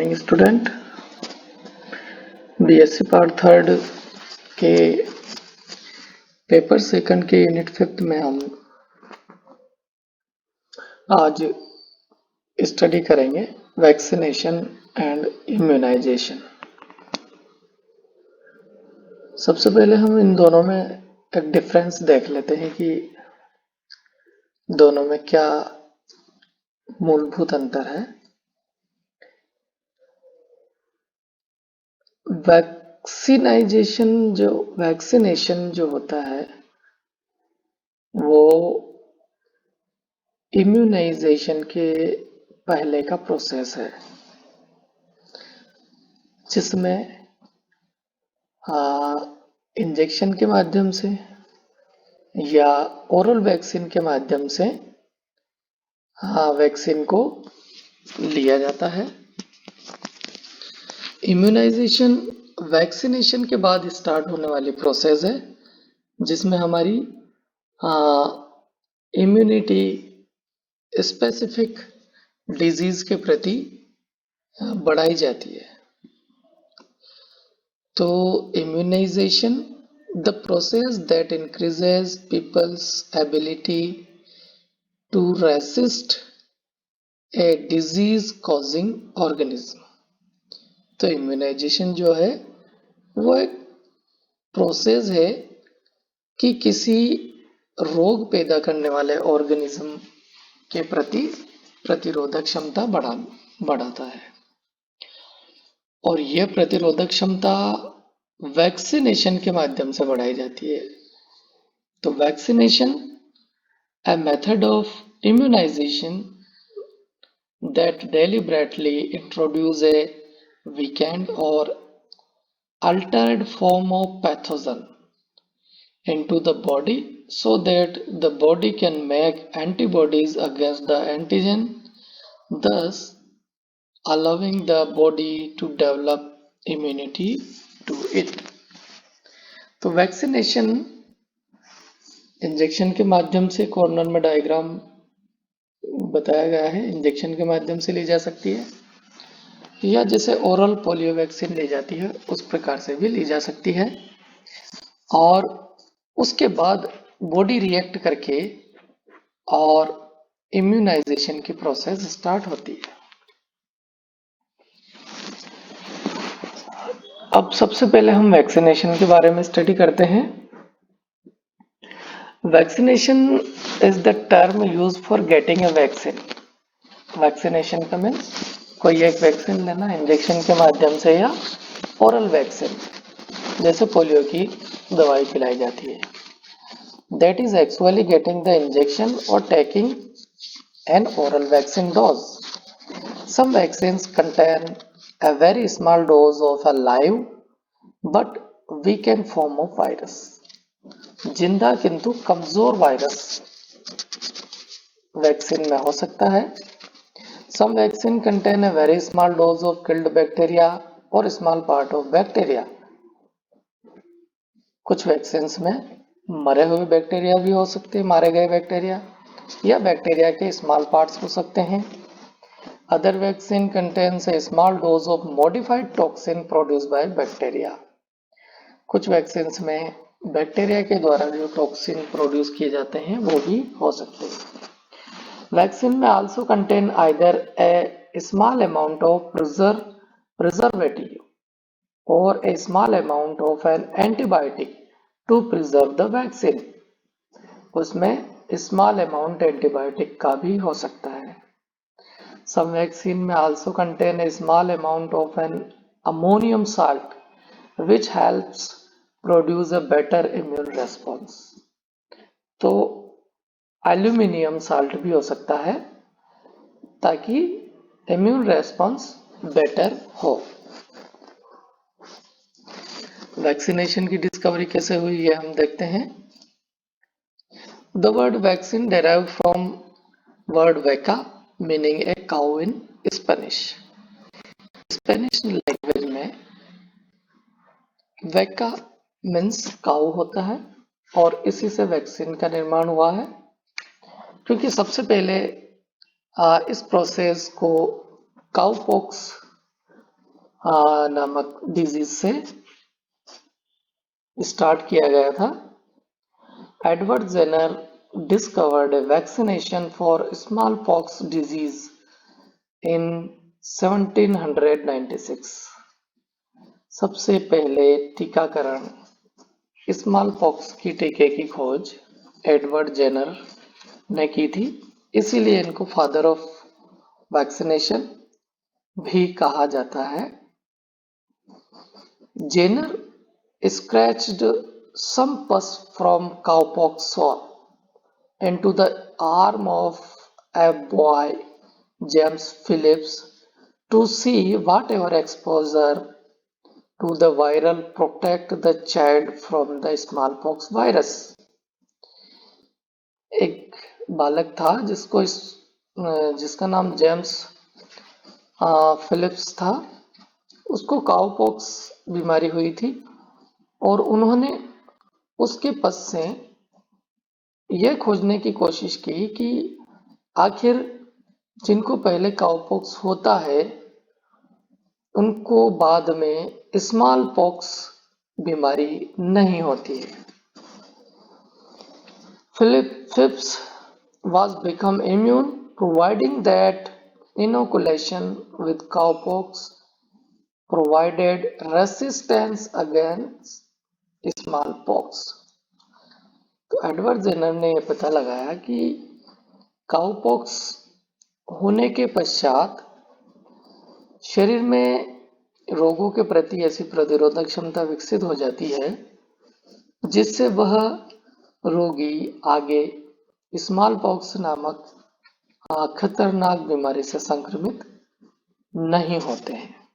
Morning student. BSc part third के paper second के unit 5 में हम आज स्टडी करेंगे वैक्सीनेशन एंड इम्यूनाइजेशन। सबसे पहले हम इन दोनों में एक डिफरेंस देख लेते हैं कि दोनों में क्या मूलभूत अंतर है। वैक्सीनेशन जो होता है वो इम्यूनाइजेशन के पहले का प्रोसेस है, जिसमें इंजेक्शन के माध्यम से या ओरल वैक्सीन के माध्यम से वैक्सीन को लिया जाता है। इम्यूनाइजेशन वैक्सीनेशन के बाद स्टार्ट होने वाली प्रोसेस है, जिसमें हमारी इम्यूनिटी स्पेसिफिक डिजीज के प्रति बढ़ाई जाती है। तो immunization the process that increases people's ability to resist a disease causing organism. तो इम्यूनाइजेशन जो है वो एक प्रोसेस है कि किसी रोग पैदा करने वाले ऑर्गेनिज्म के प्रति प्रतिरोधक क्षमता बढ़ाता है, और यह प्रतिरोधक क्षमता वैक्सीनेशन के माध्यम से बढ़ाई जाती है। तो vaccination a method of immunization that deliberately introduce a weakened or altered form of pathogen into the body so that the body can make antibodies against the antigen, thus allowing the body to develop immunity to it। तो vaccination injection के माध्यम से corner में diagram बताया गया है, injection के माध्यम से ली जा सकती है, या जैसे ओरल पोलियो वैक्सीन ली जाती है उस प्रकार से भी ली जा सकती है, और उसके बाद बॉडी रिएक्ट करके और इम्यूनाइजेशन की प्रोसेस स्टार्ट होती है। अब सबसे पहले हम वैक्सीनेशन के बारे में स्टडी करते हैं। Vaccination is the term used for getting a vaccine. Vaccination का मीन्स कोई एक वैक्सीन लेना इंजेक्शन के माध्यम से या ओरल वैक्सीन, जैसे पोलियो की दवाई पिलाई जाती है। That is actually getting the injection और taking an oral vaccine dose. Some vaccines contain a very small dose of a live but weakened form of virus। जिंदा किंतु कमजोर वायरस वैक्सीन में हो सकता है। Some vaccine contain a very small dose of killed bacteria or small part of bacteria। कुछ vaccines में मरे हुए बैक्टीरिया भी हो सकते हैं, मारे गए बैक्टीरिया या बैक्टीरिया के स्मॉल पार्ट्स हो सकते हैं। Other vaccine contains a small dose of modified toxin produced by bacteria। कुछ वैक्सीन्स में बैक्टीरिया के द्वारा जो टॉक्सिन प्रोड्यूस किए जाते हैं वो भी हो सकते हैं। वैक्सीन में also contain either a small amount of preservative or a small amount of an antibiotic to preserve the vaccine। उसमें small amount एंटीबायोटिक का भी हो सकता है। Some vaccine may also contain a small amount of an ammonium salt which helps produce a better immune response। तो aluminium salt भी हो सकता है ताकि इम्यून रेस्पॉन्स बेटर हो। वैक्सीनेशन की डिस्कवरी कैसे हुई ये हम देखते हैं। The word vaccine derived from word vaca meaning a cow in Spanish। Spanish language में वैका मीन्स काऊ होता है और इसी से वैक्सीन का निर्माण हुआ है, क्योंकि सबसे पहले इस प्रोसेस को काउपॉक्स नामक डिजीज से स्टार्ट किया गया था। Edward Jenner discovered a vaccination for smallpox disease in 1796। सबसे पहले टीकाकरण स्मॉल पॉक्स की टीके की खोज एडवर्ड जेनर ने की थी, इसीलिए इनको फादर ऑफ वैक्सीनेशन भी कहा जाता है। Jenner scratched some pus from cowpox sore into the arm of a boy, James Phillips, to see whatever exposure to the viral protect the child from the smallpox virus। एक बालक था जिसका नाम James Philips था। उसको cowpox बीमारी हुई थी और उन्होंने उसके पस से यह खोजने की कोशिश की कि आखिर जिनको पहले काउपॉक्स होता है उनको बाद में स्मॉल पॉक्स बीमारी नहीं होती है। Phillips was become immune, providing that inoculation with cowpox provided resistance against smallpox। तो एडवर्ड जेनर ने यह पता लगाया कि काउपॉक्स होने के पश्चात शरीर में रोगों के प्रति ऐसी प्रतिरोधक क्षमता विकसित हो जाती है जिससे वह रोगी आगे स्मॉल पॉक्स नामक खतरनाक बीमारी से संक्रमित नहीं होते हैं।